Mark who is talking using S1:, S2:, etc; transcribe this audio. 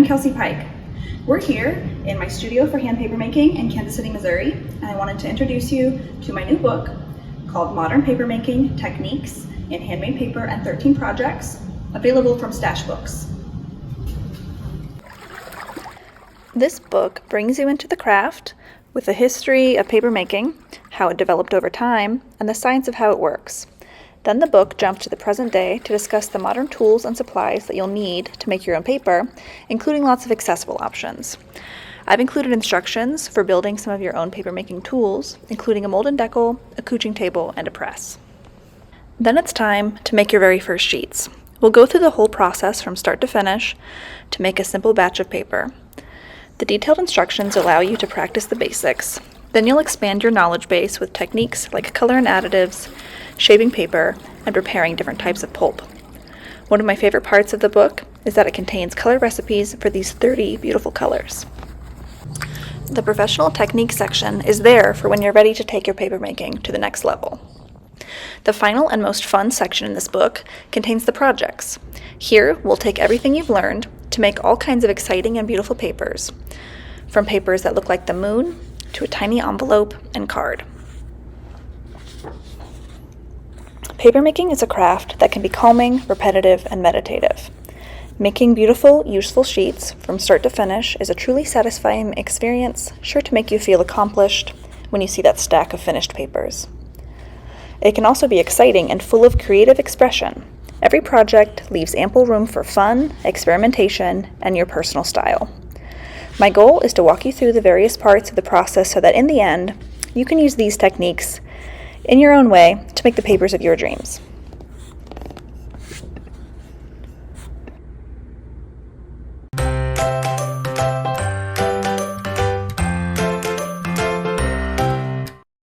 S1: Kelsey Pike. We're here in my studio for hand papermaking in Kansas City, Missouri, and I wanted to introduce you to my new book called Modern Papermaking Techniques in Handmade Paper and 13 Projects, available from Stash Books.
S2: This book brings you into the craft with the history of papermaking, how it developed over time, and the science of how it works. Then the book jumps to the present day to discuss the modern tools and supplies that you'll need to make your own paper, including lots of accessible options. I've included instructions for building some of your own papermaking tools, including a mold and decal, a couching table, and a press. Then it's time to make your very first sheets. We'll go through the whole process from start to finish to make a simple batch of paper. The detailed instructions allow you to practice the basics. Then you'll expand your knowledge base with techniques like color and additives, shaping paper, and preparing different types of pulp. One of my favorite parts of the book is that it contains color recipes for these 30 beautiful colors. The professional technique section is there for when you're ready to take your papermaking to the next level. The final and most fun section in this book contains the projects. Here, we'll take everything you've learned to make all kinds of exciting and beautiful papers, from papers that look like the moon to a tiny envelope and card. Papermaking is a craft that can be calming, repetitive, and meditative. Making beautiful, useful sheets from start to finish is a truly satisfying experience, sure to make you feel accomplished when you see that stack of finished papers. It can also be exciting and full of creative expression. Every project leaves ample room for fun, experimentation, and your personal style. My goal is to walk you through the various parts of the process so that in the end, you can use these techniques in your own way to make the papers of your dreams.